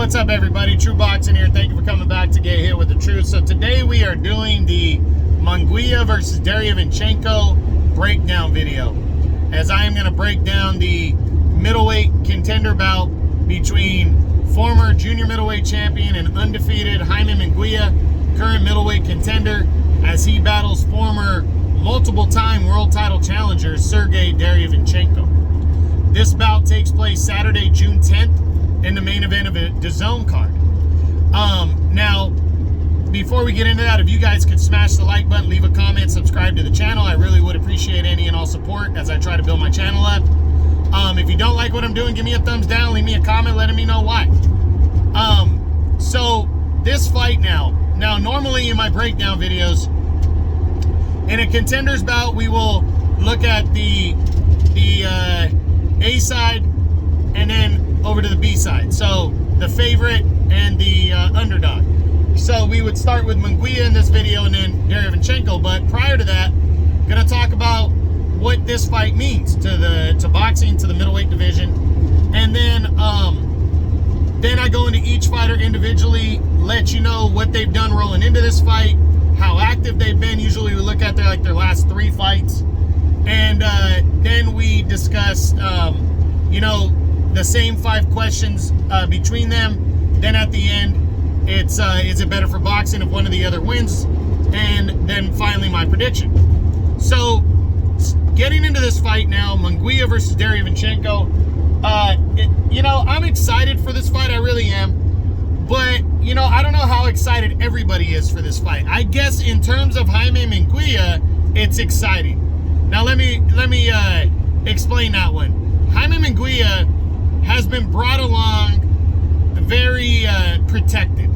what's up everybody? True Boxing here. Thank you for coming back to Get Hit with the Truth. So today we are doing the Munguia versus Derevyanchenko breakdown video, as I am going to break down the middleweight contender bout between former junior middleweight champion and undefeated Jaime Munguia, current middleweight contender, as he battles former multiple-time world title challenger Sergey Derevyanchenko. This bout takes place Saturday, June 10th, in the main event of a DAZN card. Now, before we get into that, if you guys could smash the like button, leave a comment, subscribe to the channel, I really would appreciate any and all support as I try to build my channel up. If you don't like what I'm doing, give me a thumbs down, leave me a comment letting me know why. So this fight now normally in my breakdown videos, in a contenders bout, we will look at the A side and then over to the B side. So the favorite and the underdog. So we would start with Munguia in this video and then Derevyanchenko. But prior to that, I'm gonna talk about what this fight means to boxing, to the middleweight division, and then I go into each fighter individually, let you know what they've done rolling into this fight, how active they've been. Usually we look at their last 3 fights, and then we discuss you know, the same 5 questions between them. Then at the end, it's is it better for boxing if one or the other wins, and then finally my prediction. So getting into this fight now, Munguia versus Derevyanchenko. You know, I'm excited for this fight, I really am. But, you know, I don't know how excited everybody is for this fight. I guess in terms of Jaime Munguia, it's exciting. Now let me explain that one. Jaime Munguia has been brought along very protected.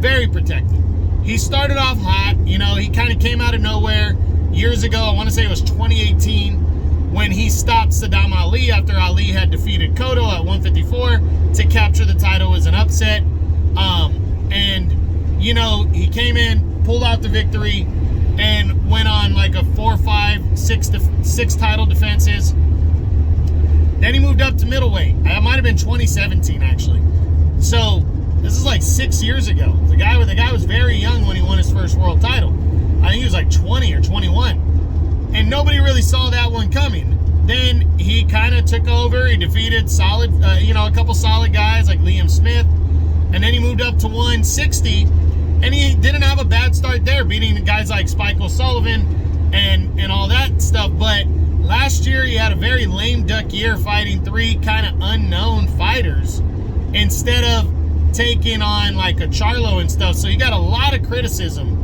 Very protected. He started off hot, you know, he kind of came out of nowhere years ago. I want to say it was 2018 when he stopped Saddam Ali after Ali had defeated Cotto at 154 to capture the title as an upset. And, you know, he came in, pulled out the victory, and went on like a 4, 5, 6 title defenses. Then he moved up to middleweight. That might have been 2017, actually. So this is like 6 years ago. The guy was very young when he won his first world title. I think he was like 20 or 21. And nobody really saw that one coming. Then he kind of took over. He defeated solid, you know, a couple solid guys like Liam Smith. And then he moved up to 160. And he didn't have a bad start there, beating guys like Spike O'Sullivan and all that stuff. But last year, he had a very lame duck year fighting 3 kind of unknown fighters instead of taking on like a Charlo and stuff. So he got a lot of criticism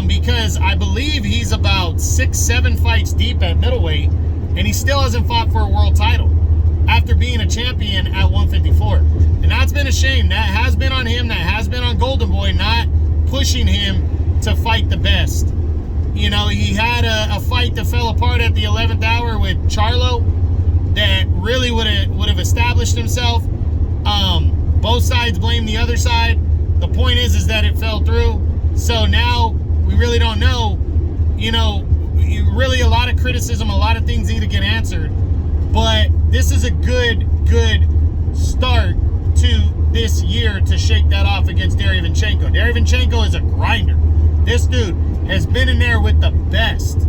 because I believe he's about 6, 7 fights deep at middleweight, and he still hasn't fought for a world title after being a champion at 154. And that's been a shame. That has been on him. That has been on Golden Boy not pushing him to fight the best. You know, he had a fight that fell apart at the 11th hour with Charlo that really would have established himself. Both sides blame the other side. The point is that it fell through. So now we really don't know. You know, really a lot of criticism, a lot of things need to get answered. But this is a good start to this year to shake that off against Derevyanchenko. Derevyanchenko is a grinder. This dude has been in there with the best,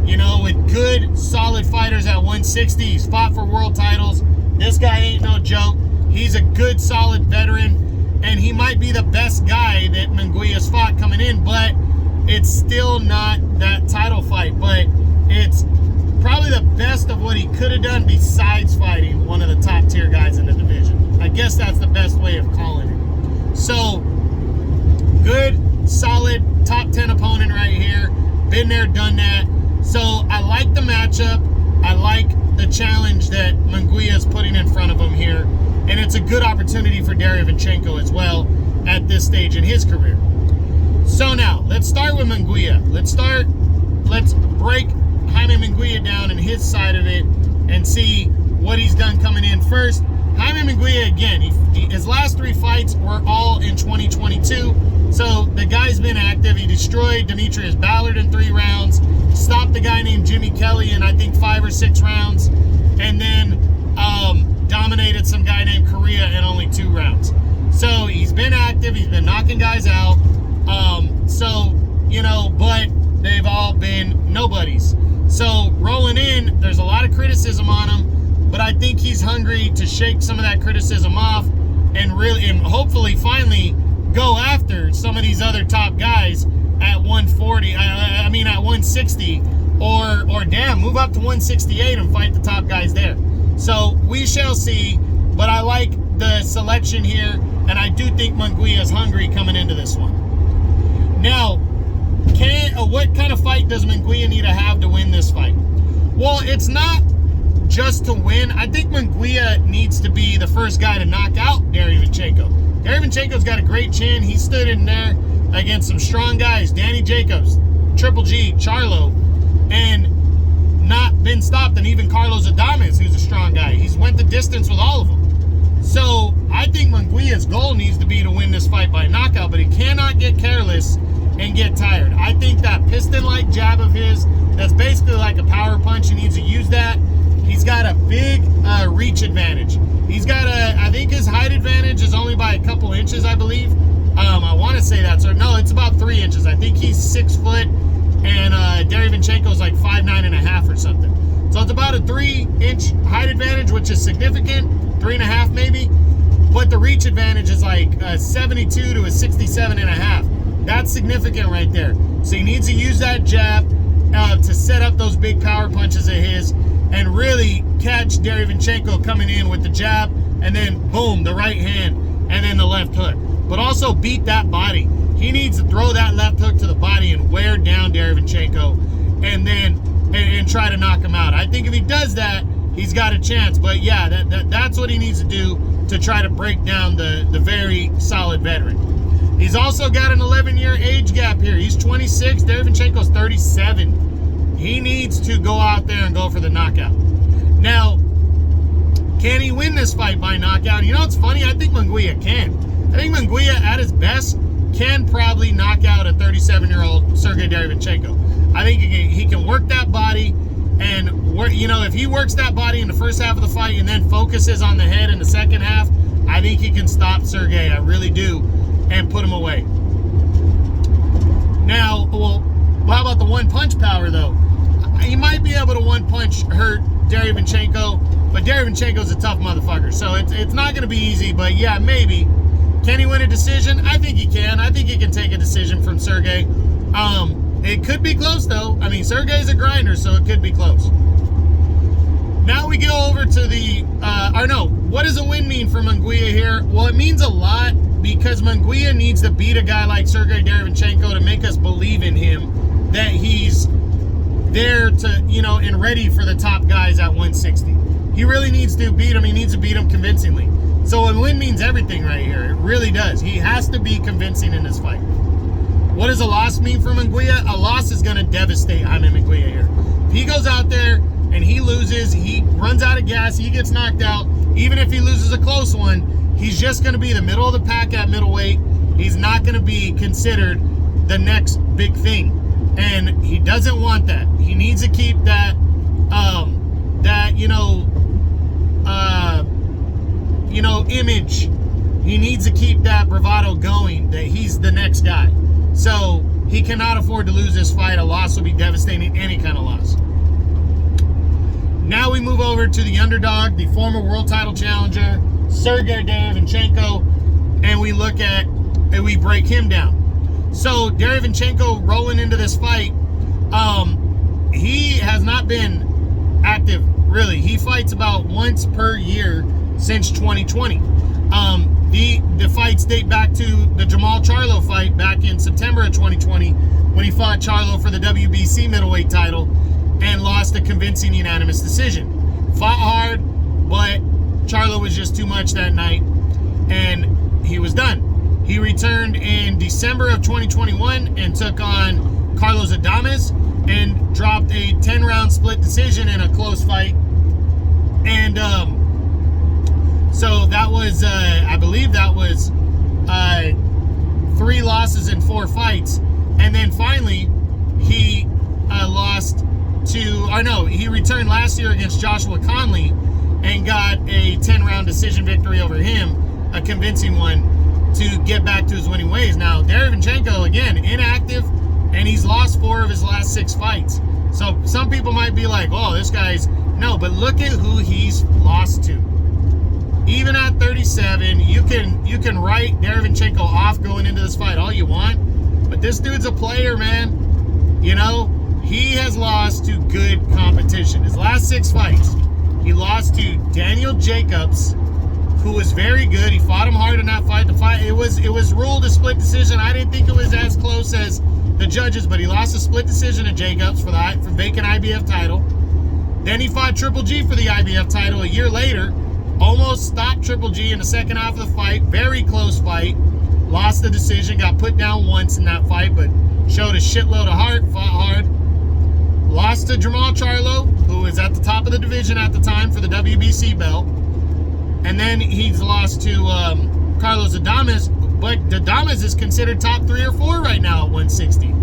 you know, with good, solid fighters at 160. He's fought for world titles. This guy ain't no joke. He's a good, solid veteran, and he might be the best guy that Munguia's fought coming in, but it's still not that title fight. But it's probably the best of what he could have done besides fighting one of the top-tier guys in the division. I guess that's the best way of calling it. So, good, solid, top 10 opponent right here. Been there, done that. So I like the matchup. I like the challenge that Munguia is putting in front of him here. And it's a good opportunity for Derevyanchenko as well at this stage in his career. So now, let's start with Munguia. Let's break Jaime Munguia down and his side of it and see what he's done coming in. First, Jaime Munguia, again, his last 3 fights were all in 2022. So the guy's been active. He destroyed Demetrius Ballard in 3 rounds, stopped the guy named Jimmy Kelly in I think 5 or 6 rounds, and then dominated some guy named Correa in only 2 rounds. So he's been active. He's been knocking guys out. But they've all been nobodies. So rolling in, there's a lot of criticism on him, but I think he's hungry to shake some of that criticism off and hopefully finally go after some of these other top guys at 140. At 160, or damn, move up to 168 and fight the top guys there. So we shall see, but I like the selection here, and I do think Munguia is hungry coming into this one. Now, what kind of fight does Munguia need to have to win this fight? Well, it's not just to win. I think Munguia needs to be the first guy to knock out Derevyanchenko. Derevyanchenko's got a great chin. He stood in there against some strong guys, Danny Jacobs, Triple G, Charlo, and not been stopped. And even Carlos Adames, who's a strong guy. He's went the distance with all of them. So I think Munguia's goal needs to be to win this fight by knockout, but he cannot get careless and get tired. I think that piston-like jab of his, that's basically like a power punch, he needs to use that. He's got a big reach advantage. He's got I think his height advantage is only by a couple inches, I believe. I want to say that. So no, it's about 3 inches. I think he's 6 foot, and Derevyanchenko's like 5'9.5" or something. So it's about a 3-inch height advantage, which is significant, 3.5 maybe. But the reach advantage is like a 72 to a 67.5. That's significant right there. So he needs to use that jab to set up those big power punches of his and really catch Derevyanchenko coming in with the jab, and then boom, the right hand, and then the left hook. But also beat that body. He needs to throw that left hook to the body and wear down Derevyanchenko, and then and try to knock him out. I think if he does that, he's got a chance. But yeah, that's what he needs to do to try to break down the very solid veteran. He's also got an 11-year age gap here. He's 26. Derevyanchenko's 37. He needs to go out there and go for the knockout. Now, can he win this fight by knockout? You know, it's funny. I think Munguia can. I think Munguia, at his best, can probably knock out a 37-year-old Sergey Derevyanchenko. I think he can work that body, and if he works that body in the first half of the fight and then focuses on the head in the second half, I think he can stop Sergey. I really do. And put him away. Now, well, how about the one-punch power, though? He might be able to one-punch hurt Derevyanchenko, but Derevyanchenko's a tough motherfucker, so it's not going to be easy, but yeah, maybe. Can he win a decision? I think he can. I think he can take a decision from Sergey. It could be close, though. I mean, Sergey's a grinder, so it could be close. Now we go over to what does a win mean for Munguia here? Well, it means a lot, because Munguia needs to beat a guy like Sergey Derevyanchenko to make us believe in him, that he's there to, and ready for the top guys at 160. He really needs to beat him. He needs to beat him convincingly. So a win means everything right here. It really does. He has to be convincing in this fight. What does a loss mean for Munguia? A loss is going to devastate Jaime Munguia here. If he goes out there and he loses, he runs out of gas, he gets knocked out, even if he loses a close one, he's just going to be the middle of the pack at middleweight. He's not going to be considered the next big thing. And he doesn't want that. He needs to keep that, image. He needs to keep that bravado going, that he's the next guy. So he cannot afford to lose this fight. A loss will be devastating, any kind of loss. Now we move over to the underdog, the former world title challenger, Sergey Derevyanchenko, and we break him down. So Derevyanchenko rolling into this fight, he has not been active, really. He fights about once per year since 2020. The fights date back to the Jamal Charlo fight back in September of 2020, when he fought Charlo for the WBC middleweight title and lost a convincing unanimous decision. Fought hard, but Charlo was just too much that night, and he was done. He returned in December of 2021 and took on Carlos Adames and dropped a 10-round split decision in a close fight. And so that was, I believe that was 3 losses in 4 fights. And then finally, he he returned last year against Joshua Conley and got a 10-round decision victory over him, a convincing one. to get back to his winning ways. Now, Derevyanchenko, again, inactive, and he's lost 4 of his last 6 fights. So some people might be like, oh, this guy's... No, but look at who he's lost to. Even at 37, you can write Derevyanchenko off going into this fight all you want, but this dude's a player, man. You know, he has lost to good competition. His last 6 fights, he lost to Daniel Jacobs, who was very good. He fought him hard in that fight. It was ruled a split decision. I didn't think it was as close as the judges, but he lost a split decision to Jacobs for vacant IBF title. Then he fought Triple G for the IBF title a year later. Almost stopped Triple G in the second half of the fight. Very close fight. Lost the decision. Got put down once in that fight, but showed a shitload of heart. Fought hard. Lost to Jermall Charlo, who was at the top of the division at the time for the WBC belt. And then he's lost to Carlos Adames, but Adames is considered top 3 or 4 right now at 160.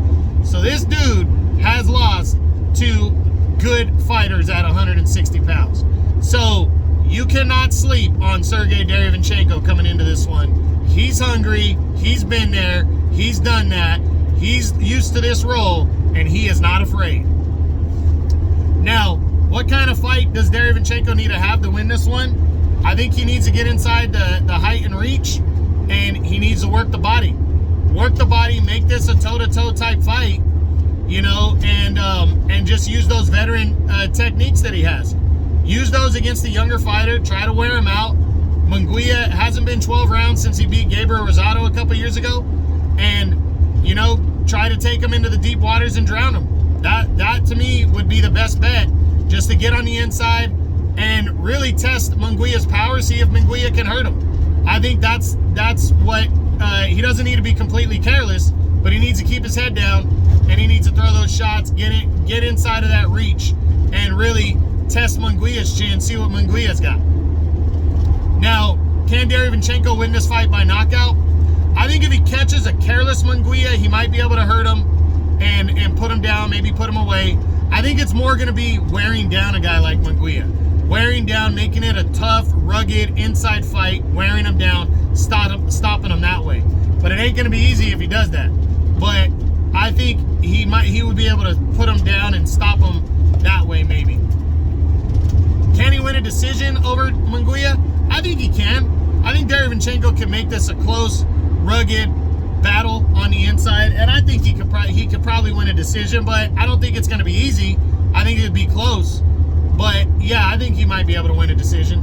So this dude has lost to good fighters at 160 pounds. So you cannot sleep on Sergey Derevyanchenko coming into this one. He's hungry. He's been there. He's done that. He's used to this role, and he is not afraid. Now, what kind of fight does Derevyanchenko need to have to win this one? I think he needs to get inside the height and reach, and he needs to work the body. Work the body, make this a toe-to-toe type fight, you know, and just use those veteran techniques that he has. Use those against the younger fighter. Try to wear him out. Munguia hasn't been 12 rounds since he beat Gabriel Rosado a couple years ago, and, you know, try to take him into the deep waters and drown him. That to me would be the best bet, just to get on the inside and really test Munguia's power, see if Munguia can hurt him. I think that's what he doesn't need to be completely careless, but he needs to keep his head down, and he needs to throw those shots, get inside of that reach, and really test Munguia's chin, see what Munguia's got. Now, can Derevyanchenko win this fight by knockout? I think if he catches a careless Munguia, he might be able to hurt him and put him down, maybe put him away. I think it's more going to be wearing down a guy like Munguia. Wearing down, making it a tough, rugged, inside fight, wearing him down, stopping him that way. But it ain't going to be easy if he does that. But I think he would be able to put him down and stop him that way, maybe. Can he win a decision over Munguia? I think he can. I think Derevyanchenko can make this a close, rugged battle on the inside, and I think he could probably win a decision, but I don't think it's going to be easy. I think it would be close. But yeah, I think he might be able to win a decision.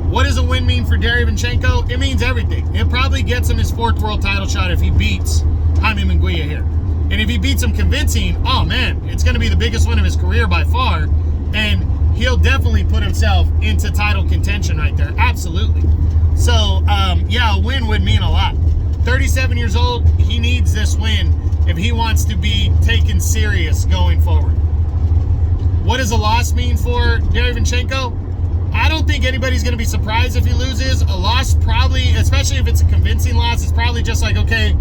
What does a win mean for Derevyanchenko? It means everything. It probably gets him his 4th world title shot if he beats Jaime Munguia here. And if he beats him convincing, oh man, it's going to be the biggest win of his career by far. And he'll definitely put himself into title contention right there. Absolutely. So, yeah, a win would mean a lot. 37 years old, he needs this win if he wants to be taken serious going forward. What does a loss mean for Derevyanchenko? I don't think anybody's going to be surprised if he loses. A loss probably, especially if it's a convincing loss, it's probably just like, okay,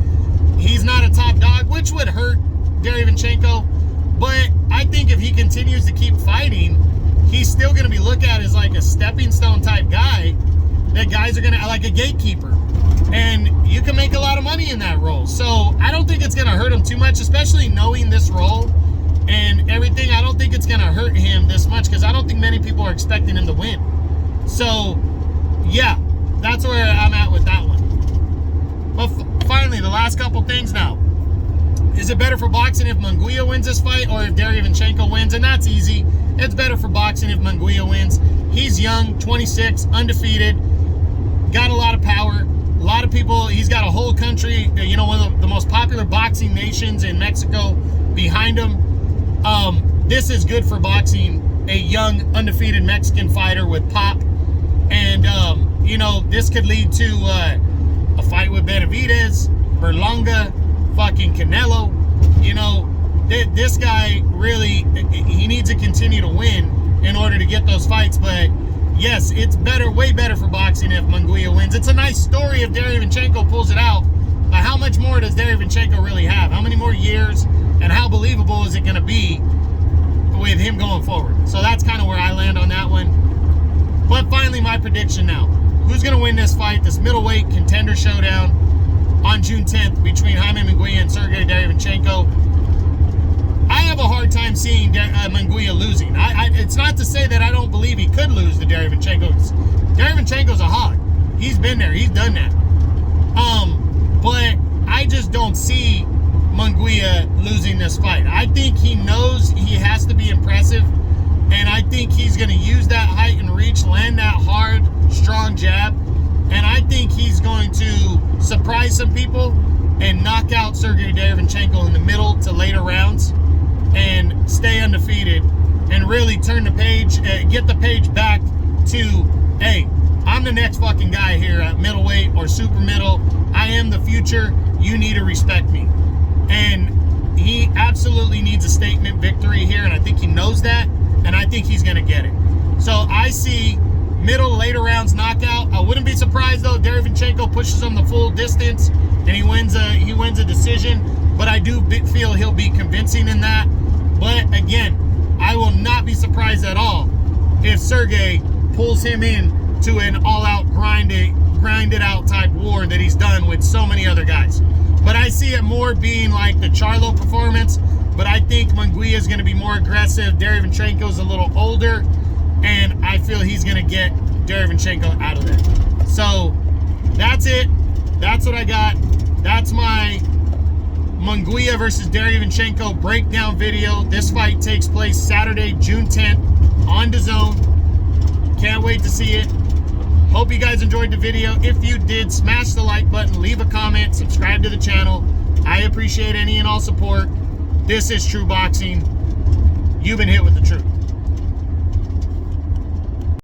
he's not a top dog, which would hurt Derevyanchenko. But I think if he continues to keep fighting, he's still going to be looked at as like a stepping stone type guy that guys are going to, like a gatekeeper. And you can make a lot of money in that role. So I don't think it's going to hurt him too much, especially knowing this role and everything. I don't think it's going to hurt him this much because I don't think many people are expecting him to win. So, yeah, that's where I'm at with that one. But finally, the last couple things now. Is it better for boxing if Munguia wins this fight or if Derevyanchenko wins? And that's easy. It's better for boxing if Munguia wins. He's young, 26, undefeated, got a lot of power. A lot of people, he's got a whole country, you know, one of the most popular boxing nations in Mexico behind him. This is good for boxing, a young, undefeated Mexican fighter with pop. And, you know, this could lead to a fight with Benavidez, Berlanga, fucking Canelo. You know, this guy really, he needs to continue to win in order to get those fights. But yes, it's better, way better for boxing if Munguia wins. It's a nice story if Derevyanchenko pulls it out. But how much more does Derevyanchenko really have? How many more years? And how believable is it going to be with him going forward? So that's kind of where I land on that one. But finally, my prediction now. who's going to win this fight, this middleweight contender showdown on June 10th between Jaime Munguia and Sergey Derevyanchenko. I have a hard time seeing Munguia losing. It's not to say that I don't believe he could lose to Derevyanchenko. Derevyanchenko's a hog. He's been there. He's done that. But I just don't see Munguia losing this fight. I think he knows he has to be impressive, and I think he's going to use that height and reach, land that hard, strong jab, and I think he's going to surprise some people and knock out Sergey Derevyanchenko in the middle to later rounds and stay undefeated and really turn the page, get the page back to, hey, I'm the next fucking guy here at middleweight or super middle. I am the future. You need to respect me. And he absolutely needs a statement victory here, and I think he knows that, and I think he's going to get it. So I see middle, later rounds knockout. I wouldn't be surprised, though, Derevyanchenko pushes him the full distance and he wins a decision, but I do feel he'll be convincing in that. But again, I will not be surprised at all if Sergey pulls him in to an all-out grinded out type war that he's done with so many other guys. But I see it more being like the Charlo performance, but I think Munguia is going to be more aggressive. Derevyanchenko's a little older, and I feel he's going to get Derevyanchenko out of there. So that's it. That's what I got. That's my Munguia versus Derevyanchenko breakdown video. This fight takes place Saturday, June 10th on DAZN. Can't wait to see it. Hope you guys enjoyed the video. If you did, smash the like button, leave a comment, subscribe to the channel. I appreciate any and all support. This is True Boxing. You've been hit with the truth.